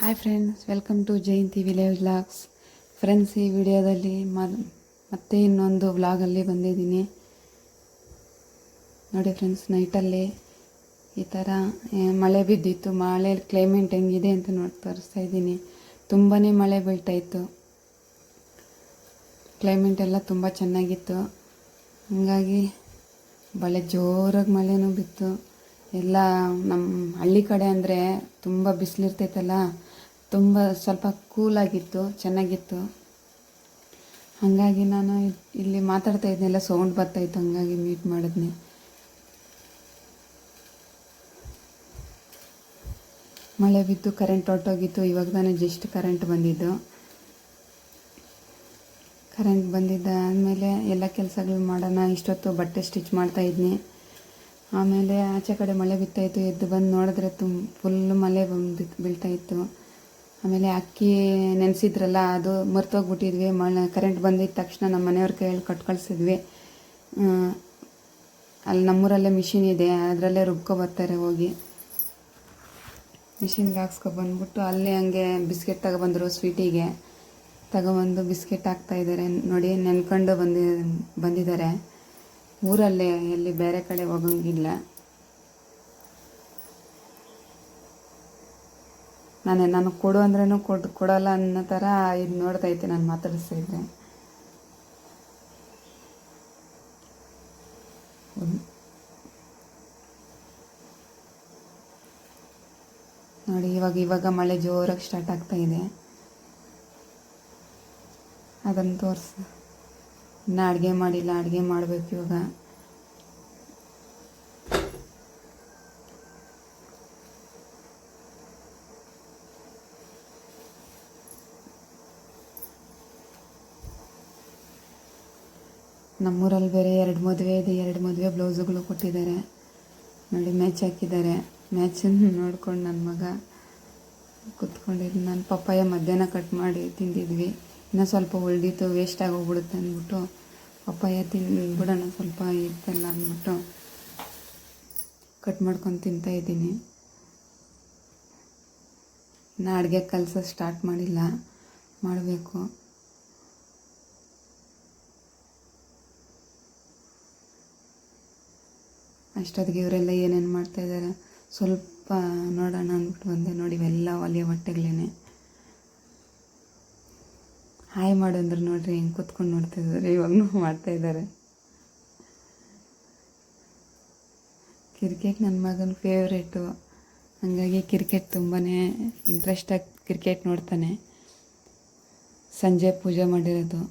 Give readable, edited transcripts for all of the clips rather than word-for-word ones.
Hi friends, welcome to Jayanthi village vlogs. Friends, ಈ ವಿಡಿಯೋದಲ್ಲಿ ಮತ್ತೆ ಇನ್ನೊಂದು ವ್ಲಾಗಲ್ಲಿ ಬಂದಿದ್ದೀನಿ ನೋಡಿ. ಫ್ರೆಂಡ್ಸ್, ನೈಟಲ್ಲಿ ಈ ಥರ ಮಳೆ ಬಿದ್ದಿತ್ತು. ಮಳೆ ಕ್ಲೈಮೇಟ್ ಹೆಂಗಿದೆ ಅಂತ ತೋರಿಸ್ತಾ ಇದ್ದೀನಿ. ತುಂಬಾ ಮಳೆ ಬೀಳ್ತಾಯಿತ್ತು. ಕ್ಲೈಮೇಟ್ ಎಲ್ಲ ತುಂಬ ಚೆನ್ನಾಗಿತ್ತು. ಹಾಗಾಗಿ ಜೋರಾಗಿ ಮಳೆನೂ ಬಿತ್ತು. ಎಲ್ಲ ನಮ್ಮ ಹಳ್ಳಿ ಕಡೆ ಅಂದರೆ ತುಂಬ ಬಿಸಿಲಿರ್ತೈತಲ್ಲ, ತುಂಬ ಸ್ವಲ್ಪ ಕೂಲಾಗಿತ್ತು, ಚೆನ್ನಾಗಿತ್ತು. ಹಾಗಾಗಿ ನಾನು ಇಲ್ಲಿ ಮಾತಾಡ್ತಾ ಇದ್ನೆಲ್ಲ ಸೌಂಡ್ ಬರ್ತಾಯಿತ್ತು, ಹಾಗಾಗಿ ಮೀಟ್ ಮಾಡಿದ್ನಿ. ಮಳೆ ಬಿದ್ದು ಕರೆಂಟ್ ಹೊರಟೋಗಿತ್ತು. ಇವಾಗ ತಾನೇ ಜಸ್ಟ್ ಕರೆಂಟ್ ಬಂದಿದ್ದು. ಕರೆಂಟ್ ಬಂದಿದ್ದಾದಮೇಲೆ ಎಲ್ಲ ಕೆಲಸಗಳು ಮಾಡೋಣ. ಇಷ್ಟೊತ್ತು ಬಟ್ಟೆ ಸ್ಟಿಚ್ ಮಾಡ್ತಾಯಿದ್ನಿ. ಆಮೇಲೆ ಆಚೆ ಕಡೆ ಮಳೆ ಬಿತ್ತಾಯಿತ್ತು. ಎದ್ದು ಬಂದು ನೋಡಿದ್ರೆ ಫುಲ್ಲು ಮಳೆ ಬೀಳ್ತಾಯಿತ್ತು. ಆಮೇಲೆ ಅಕ್ಕಿ ನೆನೆಸಿದ್ರಲ್ಲ, ಅದು ಮರ್ತೋಗ್ಬಿಟ್ಟಿದ್ವಿ. ಕರೆಂಟ್ ಬಂದಿದ್ದ ತಕ್ಷಣ ನಮ್ಮ ಮನೆಯವ್ರ ಕೈಯಲ್ಲಿ ಕಳ್ಸಿದ್ವಿ. ಅಲ್ಲಿ ನಮ್ಮೂರಲ್ಲೇ ಮಿಷಿನ್ ಇದೆ, ಅದರಲ್ಲೇ ಬರ್ತಾರೆ. ಹೋಗಿ ಮಿಷಿನ್ಗೆ ಹಾಕ್ಸ್ಕೊಬಂದ್ಬಿಟ್ಟು ಅಲ್ಲೇ ಹಂಗೆ ಬಿಸ್ಕೆಟ್ ತಗೊಬಂದರು. ಸ್ವೀಟಿಗೆ ತಗೊಬಂದು ಬಿಸ್ಕೆಟ್ ಹಾಕ್ತಾಯಿದ್ದಾರೆ ನೋಡಿ. ನೆನ್ಕೊಂಡು ಬಂದಿದ್ದಾರೆ. ಊರಲ್ಲೇ, ಎಲ್ಲಿ ಬೇರೆ ಕಡೆ ಹೋಗಂಗಿಲ್ಲ. ನಾನು ಕೊಡು ಅಂದ್ರೂ ಕೊಡೋಲ್ಲ ಅನ್ನೋ ಥರ ಇದು ನೋಡ್ತೈತೆ ನಾನು ಮಾತಾಡಿಸ್ತಾ ಇದ್ದೆ. ನೋಡಿ, ಇವಾಗ ಮಳೆ ಜೋರಾಗಿ ಸ್ಟಾರ್ಟ್ ಆಗ್ತಾಯಿದೆ. ಅದನ್ನು ತೋರಿಸು. ಇನ್ನೂ ಅಡುಗೆ ಮಾಡಿಲ್ಲ, ಅಡುಗೆ ಮಾಡಬೇಕು ಇವಾಗ. ನಮ್ಮೂರಲ್ಲಿ ಬೇರೆ 2 ಮದುವೆ ಇದೆ. 2 ಮದುವೆ ಬ್ಲೌಸುಗಳು ಕೊಟ್ಟಿದ್ದಾರೆ ನೋಡಿ. ಮ್ಯಾಚ್ ಹಾಕಿದ್ದಾರೆ. ಮ್ಯಾಚನ್ನು ನೋಡ್ಕೊಂಡು ನನ್ನ ಮಗ ಕೂತ್ಕೊಂಡಿದ್ದು. ನಾನು ಪಪ್ಪಾಯ ಮಧ್ಯಾಹ್ನ ಕಟ್ ಮಾಡಿ ತಿಂದಿದ್ವಿ. ಇನ್ನೂ ಸ್ವಲ್ಪ ಉಳ್ದಿತ್ತು, ವೇಸ್ಟ್ ಆಗೋಗ್ಬಿಡುತ್ತೆ ಅಂದ್ಬಿಟ್ಟು ಪಪ್ಪಾಯ ತಿಂದ್ಬಿಡೋಣ ಸ್ವಲ್ಪ ಇತ್ತಲ್ಲ ಅಂದ್ಬಿಟ್ಟು ಕಟ್ ಮಾಡ್ಕೊಂಡು ತಿಂತಾಯಿದ್ದೀನಿ. ಇನ್ನು ಅಡುಗೆ ಕೆಲಸ ಸ್ಟಾರ್ಟ್ ಮಾಡಿಲ್ಲ, ಮಾಡಬೇಕು. ಅಷ್ಟೊತ್ತಿಗೆ ಇವರೆಲ್ಲ ಏನೇನು ಮಾಡ್ತಾಯಿದ್ದಾರೆ ಸ್ವಲ್ಪ ನೋಡೋಣ ಅಂದ್ಬಿಟ್ಟು ಬಂದೆ ನೋಡಿ. ಇವೆಲ್ಲ ಒಲೆಯ ಬಟ್ಟೆಗಳೇನೆ. ಹಾಯ್ ಮಾಡಂದ್ರೆ ನೋಡ್ರಿ, ಹೆಂಗೆ ಕೂತ್ಕೊಂಡು ನೋಡ್ತಾಯಿದ್ದಾರೆ. ಇವಾಗೂ ಮಾಡ್ತಾಯಿದ್ದಾರೆ. ಕ್ರಿಕೆಟ್ ನನ್ನ ಮಗನ ಫೇವ್ರೇಟು. ಹಾಗಾಗಿ ಕ್ರಿಕೆಟ್ ತುಂಬಾ ಇಂಟ್ರೆಸ್ಟಾಗಿ ಕ್ರಿಕೆಟ್ ನೋಡ್ತಾನೆ. ಸಂಜೆ ಪೂಜೆ ಮಾಡಿರೋದು.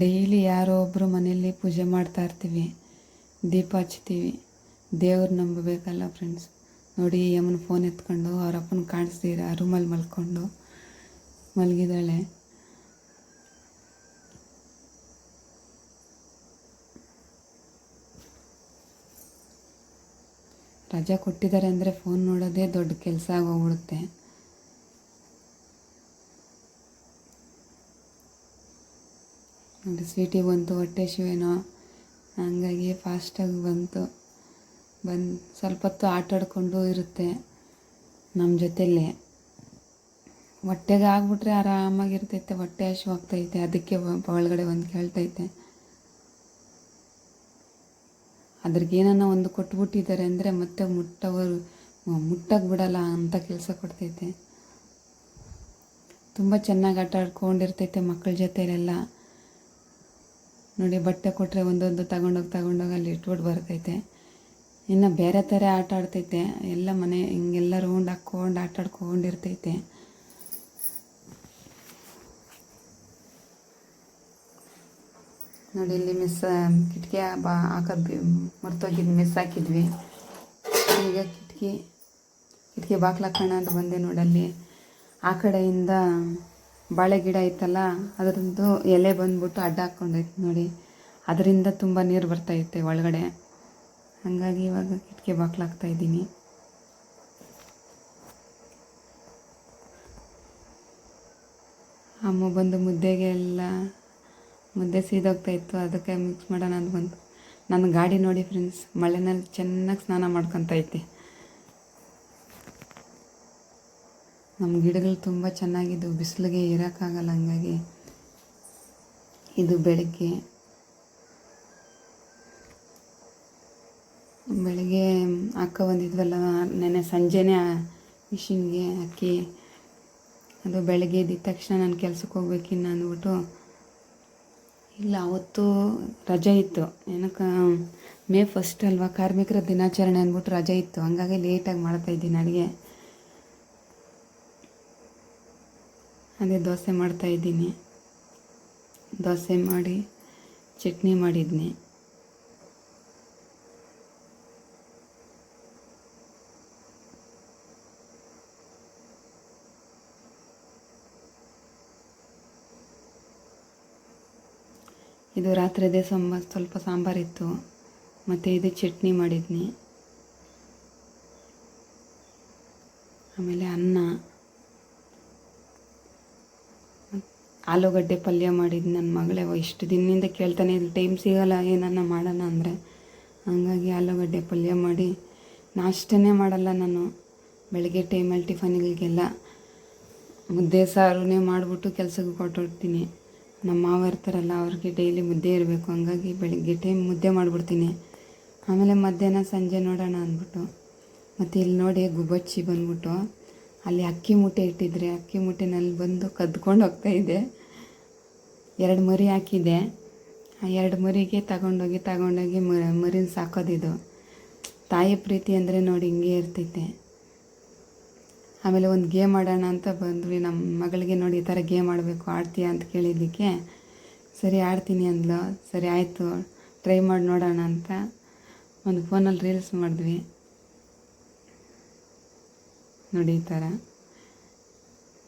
ಡೈಲಿ ಯಾರೋ ಒಬ್ಬರು ಮನೆಯಲ್ಲಿ ಪೂಜೆ ಮಾಡ್ತಾ ಇರ್ತೀವಿ, ದೀಪ ಹಚ್ತೀವಿ. ದೇವ್ರು ನಂಬಬೇಕಲ್ಲ ಫ್ರೆಂಡ್ಸ್. ನೋಡಿ, ಯಮ್ಮನ ಫೋನ್ ಎತ್ಕೊಂಡು ಅವ್ರ ಅಪ್ಪನ ಕಾಣಿಸ್ತೀರ ರೂಮಲ್ಲಿ ಮಲಗಿದ್ದಾಳೆ. ರಜಾ ಕೊಟ್ಟಿದ್ದಾರೆ ಅಂದರೆ ಫೋನ್ ನೋಡೋದೇ ದೊಡ್ಡ ಕೆಲಸ ಆಗೋಗ್ಬಿಡುತ್ತೆ. ನೋಡಿ, ಸ್ವೀಟಿಗೆ ಬಂತು ಹೊಟ್ಟೆ ಶಿವೇನೋ, ಹಾಗಾಗಿ ಫಾಸ್ಟಾಗಿ ಬಂದು ಸ್ವಲ್ಪ ಹೊತ್ತು ಆಟಾಡಿಕೊಂಡು ಇರುತ್ತೆ ನಮ್ಮ ಜೊತೆಯಲ್ಲೇ. ಹೊಟ್ಟೆಗೆ ಆಗ್ಬಿಟ್ರೆ ಆರಾಮಾಗಿರ್ತೈತೆ. ಹೊಟ್ಟೆ ಹಸಿವಾಗ್ತೈತೆ, ಅದಕ್ಕೆ ಒಳಗಡೆ ಬಂದು ಕೇಳ್ತೈತೆ. ಅದ್ರಿಗೇನೋ ಒಂದು ಕೊಟ್ಬಿಟ್ಟಿದ್ದಾರೆ ಅಂದರೆ ಮತ್ತೆ ಮುಟ್ಟಕ್ಕೆ ಬಿಡಲ್ಲ ಅಂತ ಕೆಲಸ ಕೊಡ್ತೈತೆ. ತುಂಬ ಚೆನ್ನಾಗಿ ಆಟ ಆಡ್ಕೊಂಡಿರ್ತೈತೆ ಮಕ್ಕಳ ಜೊತೆಲೆಲ್ಲ. ನೋಡಿ, ಬಟ್ಟೆ ಕೊಟ್ಟರೆ ಒಂದೊಂದು ತಗೊಂಡೋಗಿ ಅಲ್ಲಿ ಇಟ್ಬಿಟ್ಟು ಬರ್ತೈತೆ. ಇನ್ನು ಬೇರೆ ಥರ ಆಟ ಆಡ್ತೈತೆ. ಎಲ್ಲ ಮನೆ ಹಿಂಗೆಲ್ಲ ರೌಂಡ್ ಹಾಕ್ಕೊಂಡು ಆಟ ಆಡ್ಕೊಂಡಿರ್ತೈತೆ. ನೋಡಿ, ಇಲ್ಲಿ ಕಿಟಕಿ ಹಾಕೋದು ಮರ್ತೋಗಿದ್ದು, ಮಿಸ್ ಹಾಕಿದ್ವಿ. ಈಗ ಕಿಟಕಿ ಬಾಗ್ಲು ಹಾಕೋಣ ಅಂತ ಬಂದೆ ನೋಡಲ್ಲಿ. ಆ ಕಡೆಯಿಂದ ಬಾಳೆ ಗಿಡ ಐತಲ್ಲ, ಅದರದ್ದು ಎಲೆ ಬಂದ್ಬಿಟ್ಟು ಅಡ್ಡ ಹಾಕ್ಕೊಂಡೈತೆ ನೋಡಿ. ಅದರಿಂದ ತುಂಬ ನೀರು ಬರ್ತಾಯಿತ್ತೆ ಒಳಗಡೆ. ಹಾಗಾಗಿ ಇವಾಗ ಕಿಟಕಿ ಬಾಗ್ಲು ಹಾಕ್ತಾಯಿದ್ದೀನಿ. ಅಮ್ಮ ಬಂದು ಮುದ್ದೆ ಸೀದೋಗ್ತಾಯಿತ್ತು, ಅದಕ್ಕೆ ಮಿಕ್ಸ್ ಮಾಡೋಣ ಅಂತ ಬಂತು. ನನ್ನ ಗಾಡಿ ನೋಡಿ ಫ್ರೆಂಡ್ಸ್, ಮಳೆನಲ್ಲಿ ಚೆನ್ನಾಗಿ ಸ್ನಾನ ಮಾಡ್ಕೊತೈತೆ. ನಮ್ಮ ಗಿಡಗಳು ತುಂಬ ಚೆನ್ನಾಗಿದ್ದವು, ಬಿಸಿಲಿಗೆ ಇರೋಕ್ಕಾಗಲ್ಲ. ಹಂಗಾಗಿ ಇದು ಬೆಳಗ್ಗೆ ಬಂದಿದ್ವಲ್ಲ ನೆನ್ನೆ ಸಂಜೆನೇ ಮಿಷಿನ್ಗೆ ಅಕ್ಕಿ. ಅದು ಬೆಳಗ್ಗೆ ಎದ್ದಿದ ತಕ್ಷಣ ನಾನು ಕೆಲ್ಸಕ್ಕೆ ಹೋಗ್ಬೇಕಿನ್ನು ಅಂದ್ಬಿಟ್ಟು, ಇಲ್ಲ ಅವತ್ತು ರಜೆ ಇತ್ತು, ಏನಕ್ಕೆ ಮೇ 1 ಅಲ್ವಾ, ಕಾರ್ಮಿಕರ ದಿನಾಚರಣೆ ಅಂದ್ಬಿಟ್ಟು ರಜೆ ಇತ್ತು. ಹಂಗಾಗಿ ಲೇಟಾಗಿ ಮಾಡ್ತಾಯಿದ್ದೀನಿ ಅಡುಗೆ. ಅದೇ ದೋಸೆ ಮಾಡ್ತಾಯಿದ್ದೀನಿ. ದೋಸೆ ಮಾಡಿ ಚಟ್ನಿ ಮಾಡಿದ್ನಿ. ಇದು ರಾತ್ರಿದೇ ಸ್ವಲ್ಪ ಸಾಂಬಾರಿತ್ತು, ಮತ್ತು ಇದು ಚಟ್ನಿ ಮಾಡಿದ್ನಿ. ಆಮೇಲೆ ಅನ್ನ, ಆಲೂಗಡ್ಡೆ ಪಲ್ಯ ಮಾಡಿದ್ನಿ. ನನ್ನ ಮಗಳೇ ಇಷ್ಟು ದಿನದಿಂದ ಕೇಳ್ತಾನೆ ಇದು ಟೈಮ್ ಸಿಗೋಲ್ಲ ಏನನ್ನ ಮಾಡೋಣ ಅಂದರೆ, ಹಂಗಾಗಿ ಆಲೂಗಡ್ಡೆ ಪಲ್ಯ ಮಾಡಿ. ನಾಷ್ಟನೇ ಮಾಡಲ್ಲ ನಾನು ಬೆಳಗ್ಗೆ ಟೈಮಲ್ಲಿ. ಟಿಫನ್ಗಳಿಗೆಲ್ಲ ಮುದ್ದೆ ಸಾರುನೇ ಮಾಡಿಬಿಟ್ಟು ಕೆಲಸಕ್ಕೆ ಹೊರಟೋಗ್ತೀನಿ. ನಮ್ಮ ಮಾವ ಇರ್ತಾರಲ್ಲ, ಅವ್ರಿಗೆ ಡೈಲಿ ಮುದ್ದೆ ಇರಬೇಕು. ಹಂಗಾಗಿ ಬೆಳಗ್ಗೆ ಟೈಮ್ ಮುದ್ದೆ ಮಾಡಿಬಿಡ್ತೀನಿ. ಆಮೇಲೆ ಮಧ್ಯಾಹ್ನ ಸಂಜೆ ನೋಡೋಣ ಅಂದ್ಬಿಟ್ಟು. ಮತ್ತು ಇಲ್ಲಿ ನೋಡಿ ಗುಬ್ಬಚ್ಚಿ ಬಂದ್ಬಿಟ್ಟು ಅಲ್ಲಿ ಅಕ್ಕಿ ಮೂಟೆ ಇಟ್ಟಿದ್ರೆ ಅಕ್ಕಿ ಮೂಟೆನಲ್ಲಿ ಬಂದು ಕದ್ಕೊಂಡು ಹೋಗ್ತಾಯಿದ್ದೆ. 2 ಮರಿ ಹಾಕಿದ್ದೆ. ಆ 2 ಮರಿಗೆ ತಗೊಂಡೋಗಿ ಮರಿನ ಸಾಕೋದಿದು. ತಾಯಿ ಪ್ರೀತಿ ಅಂದರೆ ನೋಡಿ ಹಿಂಗೆ ಇರ್ತೈತೆ. ಆಮೇಲೆ ಒಂದು ಗೇಮ್ ಆಡೋಣ ಅಂತ ಬಂದ್ವಿ. ನಮ್ಮ ಮಗಳಿಗೆ ನೋಡಿ ಈ ಥರ ಗೇಮ್ ಆಡಬೇಕು, ಆಡ್ತೀಯಾ ಅಂತ ಕೇಳಿದ್ದಕ್ಕೆ ಸರಿ ಆಡ್ತೀನಿ ಅಂದ್ಲು. ಸರಿ ಆಯಿತು ಟ್ರೈ ಮಾಡಿ ನೋಡೋಣ ಅಂತ ಒಂದು ಫೋನಲ್ಲಿ ರೀಲ್ಸ್ ಮಾಡಿದ್ವಿ. ನೋಡಿ ಈ ಥರ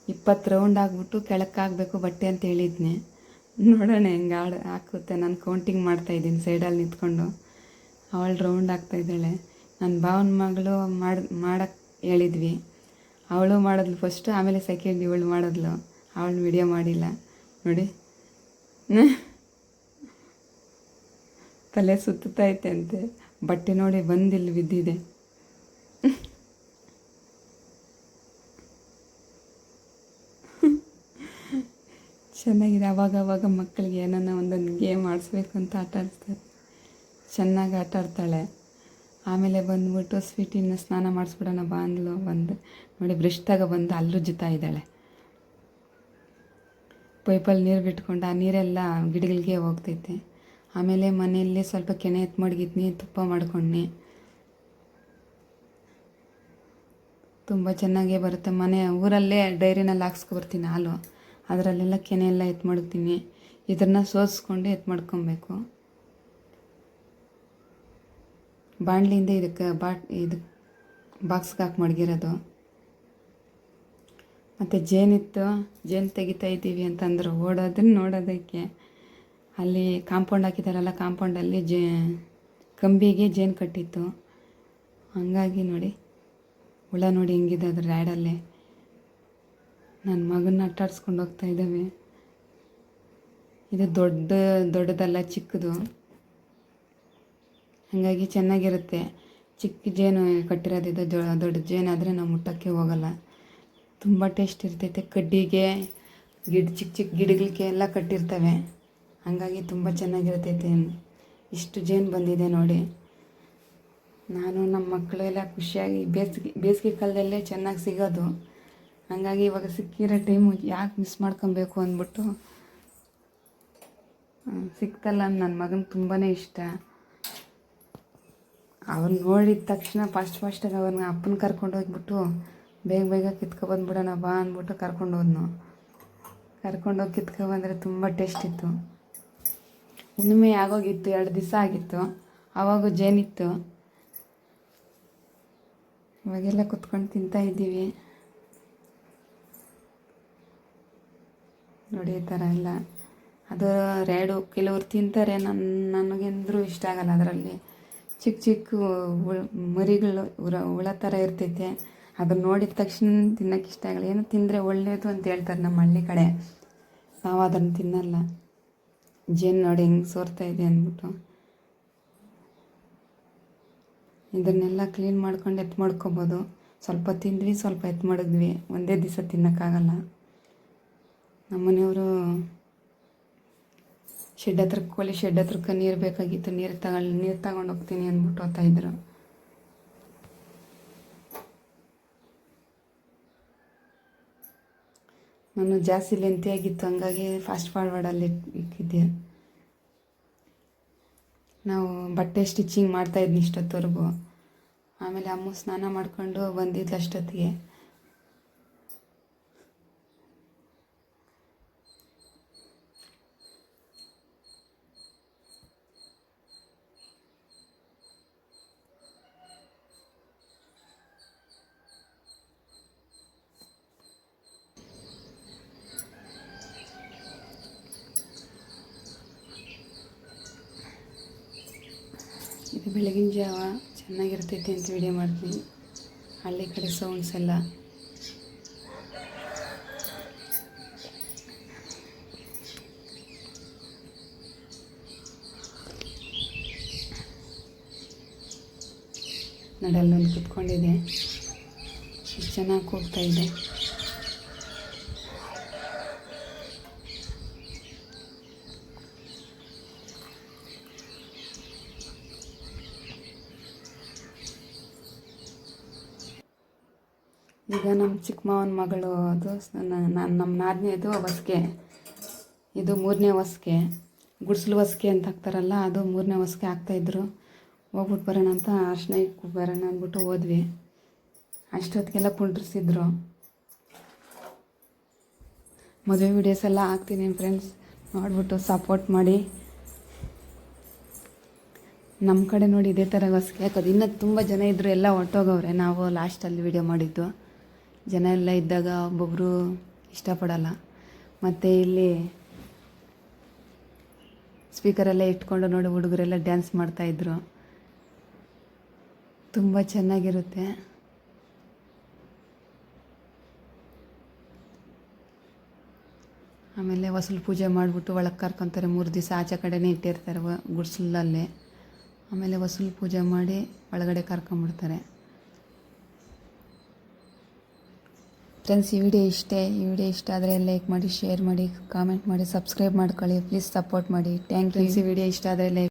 20 ರೌಂಡ್ ಆಗಿಬಿಟ್ಟು ಕೆಳಕ್ಕಾಗಬೇಕು ಬಟ್ಟೆ ಅಂತ ಹೇಳಿದ್ನಿ. ನೋಡೋಣ ಹೆಂಗೆ ಹಾಕುತ್ತೆ. ನಾನು ಕೌಂಟಿಂಗ್ ಮಾಡ್ತಾಯಿದ್ದೀನಿ ಸೈಡಲ್ಲಿ ನಿಂತ್ಕೊಂಡು. ಅವಳು ರೌಂಡ್ ಆಗ್ತಾಯಿದ್ದಾಳೆ. ನನ್ನ ಭಾವನ ಮಗಳು ಮಾಡೋಕ್ಕೆ ಹೇಳಿದ್ವಿ. ಅವಳು ಮಾಡಿದ್ಲು ಫಸ್ಟು, ಆಮೇಲೆ ಸೆಕೆಂಡ್ ಇವಳು ಮಾಡಿದ್ಲು. ಅವಳು ವಿಡಿಯೋ ಮಾಡಿಲ್ಲ ನೋಡಿ. ತಲೆ ಸುತ್ತೈತೆ ಅಂತೆ. ಬಟ್ಟೆ ನೋಡಿ ಬಂದಿಲ್ಲಿ ಬಿದ್ದಿದೆ. ಚೆನ್ನಾಗಿದೆ. ಆವಾಗ ಮಕ್ಕಳಿಗೆ ಏನನ್ನ ಒಂದೊಂದು ಗೇಮ್ ಆಡಿಸ್ಬೇಕು ಅಂತ ಆಟ ಆಡಿಸ್ತಾರೆ. ಚೆನ್ನಾಗಿ ಆಟ ಆಡ್ತಾಳೆ. ಆಮೇಲೆ ಬಂದುಬಿಟ್ಟು ಸ್ವೀಟಿನ ಸ್ನಾನ ಮಾಡಿಸ್ಬಿಡೋಣ ಬಾ ಅಂದ್ಲು. ನೋಡಿ ಬ್ರಷ್ಟಾಗ ಬಂದು ಅಲ್ಲುಜ್ಜುತ್ತಾ ಇದ್ದಾಳೆ. ಪೈಪಲ್ಲಿ ನೀರು ಬಿಟ್ಕೊಂಡು ಆ ನೀರೆಲ್ಲ ಗಿಡಗಳಿಗೆ ಹೋಗ್ತೈತೆ. ಆಮೇಲೆ ಮನೆಯಲ್ಲಿ ಸ್ವಲ್ಪ ಕೆನೆ ಎತ್ತು ಮಡಗಿದ್ನಿ, ತುಪ್ಪ ಮಾಡ್ಕೊಂಡ್ನಿ. ತುಂಬ ಚೆನ್ನಾಗೇ ಬರುತ್ತೆ. ಊರಲ್ಲೇ ಡೈರಿನಲ್ಲಿ ಹಾಕ್ಸ್ಕೊಬರ್ತೀನಿ ಹಾಲು. ಅದರಲ್ಲೆಲ್ಲ ಕೆನೆ ಎಲ್ಲ ಎತ್ತು ಮಡಗ್ತೀನಿ. ಇದನ್ನು ಸೋಸ್ಕೊಂಡು ಎತ್ತು ಮಾಡ್ಕೊಬೇಕು. ಬಾಣಲಿಯಿಂದ ಇದಕ್ಕೆ ಬಾಕ್ಸ್ಗೆ ಹಾಕಿ ಮಡಗಿರೋದು. ಮತ್ತು ಜೇನು ತೆಗಿತಾ ಇದ್ದೀವಿ ಅಂತಂದ್ರು ಓಡೋದನ್ನು ನೋಡೋದಕ್ಕೆ. ಅಲ್ಲಿ ಕಾಂಪೌಂಡ್ ಹಾಕಿದಾರಲ್ಲ, ಕಾಂಪೌಂಡಲ್ಲಿ ಕಂಬಿಗೆ ಜೇನು ಕಟ್ಟಿತ್ತು. ಹಂಗಾಗಿ ನೋಡಿ ಹುಳ ನೋಡಿ ಹೆಂಗಿದೆ ಅದ್ರ ರ್ಯಾಡಲ್ಲೇ. ನನ್ನ ಮಗನ್ನ ಆಟಾಡ್ಸ್ಕೊಂಡು ಹೋಗ್ತಾ ಇದ್ದಾವೆ. ಇದು ದೊಡ್ಡದಲ್ಲ, ಚಿಕ್ಕದು. ಹಾಗಾಗಿ ಚೆನ್ನಾಗಿರುತ್ತೆ. ಚಿಕ್ಕ ಜೇನು ಕಟ್ಟಿರೋದಿದ್ದು. ದೊಡ್ಡ ಜೇನಾದರೆ ನಾವು ಮುಟ್ಟೋಕ್ಕೆ ಹೋಗಲ್ಲ. ತುಂಬ ಟೇಸ್ಟ್ ಇರ್ತೈತೆ. ಕಡ್ಡಿಗೆ ಚಿಕ್ಕ ಗಿಡಗಳಿಗೆ ಎಲ್ಲ ಕಟ್ಟಿರ್ತವೆ. ಹಾಗಾಗಿ ತುಂಬ ಚೆನ್ನಾಗಿರ್ತೈತೆ. ಇಷ್ಟು ಜೇನು ಬಂದಿದೆ ನೋಡಿ. ನಾನು ನಮ್ಮ ಮಕ್ಕಳೆಲ್ಲ ಖುಷಿಯಾಗಿ ಬೇಸಿಗೆ ಕಾಲದಲ್ಲೇ ಚೆನ್ನಾಗಿ ಸಿಗೋದು. ಹಾಗಾಗಿ ಇವಾಗ ಸಿಕ್ಕಿರೋ ಟೈಮು ಯಾಕೆ ಮಿಸ್ ಮಾಡ್ಕೊಬೇಕು ಅಂದ್ಬಿಟ್ಟು ಸಿಕ್ತಲ್ಲ. ನನ್ನ ಮಗನಿಗೆ ತುಂಬಾ ಇಷ್ಟ. ಅವ್ನು ನೋಡಿದ ತಕ್ಷಣ ಫಾಸ್ಟಾಗಿ ಅವ್ರನ್ನ ಅಪ್ಪನ ಕರ್ಕೊಂಡು ಹೋಗ್ಬಿಟ್ಟು ಬೇಗ ಕಿತ್ಕೊಬಂದ್ಬಿಡೋಣ ಬಾ ಅಂದ್ಬಿಟ್ಟು ಕರ್ಕೊಂಡೋಗಿ ಕಿತ್ಕೊಬಂದರೆ ತುಂಬ ಟೇಸ್ಟ್ ಇತ್ತು. ಹುಣ್ಣಿಮೆ ಆಗೋಗಿತ್ತು, 2 ದಿವಸ ಆಗಿತ್ತು. ಆವಾಗ ಜೇನಿತ್ತು. ಇವಾಗೆಲ್ಲ ಕುತ್ಕೊಂಡು ತಿಂತಾಯಿದ್ದೀವಿ ನೋಡಿ. ಈ ಥರ ಎಲ್ಲ ಅದು ರ್ಯಾಡು ಕೆಲವ್ರು ತಿಂತಾರೆ. ನನಗೆಂದರೂ ಇಷ್ಟ ಆಗಲ್ಲ. ಅದರಲ್ಲಿ ಚಿಕ್ಕ ಮರಿಗಳು ಹುಳ ಥರ ಇರ್ತೈತೆ. ಅದನ್ನು ನೋಡಿದ ತಕ್ಷಣ ತಿನ್ನೋಕೆ ಇಷ್ಟ ಆಗಲ್ಲ. ಏನೋ ತಿಂದರೆ ಒಳ್ಳೆಯದು ಅಂತ ಹೇಳ್ತಾರೆ ನಮ್ಮ ಹಳ್ಳಿ ಕಡೆ. ನಾವು ಅದನ್ನು ತಿನ್ನಲ್ಲ. ಜೇನು ನೋಡಿ ಹೆಂಗೆ ಸೋರ್ತಾ ಇದೆ ಅಂದ್ಬಿಟ್ಟು. ಇದನ್ನೆಲ್ಲ ಕ್ಲೀನ್ ಮಾಡ್ಕೊಂಡು ಎತ್ತು ಮಾಡ್ಕೊಬೋದು. ಸ್ವಲ್ಪ ತಿಂದ್ವಿ, ಸ್ವಲ್ಪ ಎತ್ತು ಮಡಗಿದ್ವಿ. ಒಂದೇ ದಿವಸ ತಿನ್ನೋಕ್ಕಾಗಲ್ಲ. ನಮ್ಮನೆಯವರು ಕೋಳಿ ಶೆಡ್ ಹತ್ರಕ್ಕೆ ನೀರು ಬೇಕಾಗಿತ್ತು, ನೀರು ತಗೊಂಡು ಹೋಗ್ತೀನಿ ಅಂದ್ಬಿಟ್ಟು ಹೋಗ್ತಾಯಿದ್ರು. ನಾನು ಜಾಸ್ತಿ ಲೆಂತಿಯಾಗಿತ್ತು, ಹಂಗಾಗಿ ಫಾಸ್ಟ್ ಫಾರ್ವರ್ಡಲ್ಲಿ ಇಕ್ಕಿದ್ದೆ. ನಾವು ಬಟ್ಟೆ ಸ್ಟಿಚಿಂಗ್ ಮಾಡ್ತಾಯಿದ್ನಿ ಇಷ್ಟೊತ್ತವರೆಗೂ. ಆಮೇಲೆ ಅಮ್ಮ ಸ್ನಾನ ಮಾಡ್ಕೊಂಡು ಬಂದಿದ್ದು ಅಷ್ಟೊತ್ತಿಗೆ. ಇದು ಬೆಳಗಿನ ಜಾವ ಚೆನ್ನಾಗಿರ್ತೈತೆ ಅಂತ ವಿಡಿಯೋ ಮಾಡ್ತೀನಿ. ಹಳ್ಳಿ ಕಡೆ ಸೌಂಡ್ಸ್ ಎಲ್ಲ. ನಡಲ್ಲೊಂದು ಕುತ್ಕೊಂಡಿದೆ, ಎಷ್ಟು ಚೆನ್ನಾಗಿ ಕೂಗ್ತಾ ಇದೆ. ಈಗ ನಮ್ಮ ಚಿಕ್ಕ ಮಾವನ ಮಗಳು, ಅದು ನಮ್ಮ ನಾದನೇದು ಹೊಸ್ಗೆ, ಇದು 3ನೇ ಹೊಸ್ಗೆ. ಗುಡ್ಸ್ಲು ಹೊಸ್ಗೆ ಅಂತ ಹಾಕ್ತಾರಲ್ಲ, ಅದು 3ನೇ ಹೊಸ್ಗೆ ಹಾಕ್ತಾಯಿದ್ರು. ಹೋಗ್ಬಿಟ್ಟು ಬರೋಣ ಅಂತ ಅರ್ಶಿನ ಇಟ್ಟು ಬರೋಣ ಅಂದ್ಬಿಟ್ಟು ಹೋದ್ವಿ. ಅಷ್ಟೊತ್ತಿಗೆಲ್ಲ ಕುಂಡ್ರಿಸಿದ್ರು. ಮದುವೆ ವೀಡಿಯೋಸ್ ಎಲ್ಲ ಹಾಕ್ತೀನಿ ಫ್ರೆಂಡ್ಸ್, ನೋಡ್ಬಿಟ್ಟು ಸಪೋರ್ಟ್ ಮಾಡಿ. ನಮ್ಮ ಕಡೆ ನೋಡಿ ಇದೇ ಥರ ಹೊಸ್ಗೆ ಹಾಕೋದು. ಇನ್ನೂ ತುಂಬ ಜನ ಇದ್ದರು, ಎಲ್ಲ ಹೊರ್ಟೋಗವ್ರೆ. ನಾವು ಲಾಸ್ಟಲ್ಲಿ ವೀಡಿಯೋ ಮಾಡಿದ್ದು. ಜನ ಎಲ್ಲ ಇದ್ದಾಗ ಒಬ್ಬೊಬ್ಬರು ಇಷ್ಟಪಡಲ್ಲ. ಮತ್ತು ಇಲ್ಲಿ ಸ್ಪೀಕರೆಲ್ಲ ಇಟ್ಕೊಂಡು ನೋಡಿ ಹುಡುಗರೆಲ್ಲ ಡ್ಯಾನ್ಸ್ ಮಾಡ್ತಾಯಿದ್ರು. ತುಂಬ ಚೆನ್ನಾಗಿರುತ್ತೆ. ಆಮೇಲೆ ಹೊಸಲು ಪೂಜೆ ಮಾಡಿಬಿಟ್ಟು ಒಳಗೆ ಕರ್ಕೊತಾರೆ. 3 ದಿವಸ ಆಚೆ ಕಡೆನೇ ಇಟ್ಟಿರ್ತಾರೆ ಗುಡ್ಸಲಲ್ಲೇ. ಆಮೇಲೆ ಹೊಸಲು ಪೂಜೆ ಮಾಡಿ ಒಳಗಡೆ ಕರ್ಕೊಂಬಿಡ್ತಾರೆ. ಫ್ರೆಂಡ್ಸ್, ಈ ವಿಡಿಯೋ ಇಷ್ಟ ಆದರೆ ಲೈಕ್ ಮಾಡಿ, ಶೇರ್ ಮಾಡಿ, ಕಾಮೆಂಟ್ ಮಾಡಿ, ಸಬ್ಸ್ಕ್ರೈಬ್ ಮಾಡ್ಕೊಳ್ಳಿ. ಪ್ಲೀಸ್ ಸಪೋರ್ಟ್ ಮಾಡಿ. Thank you. ಈ ವಿಡಿಯೋ ಇಷ್ಟ ಆದರೆ ಲೈಕ್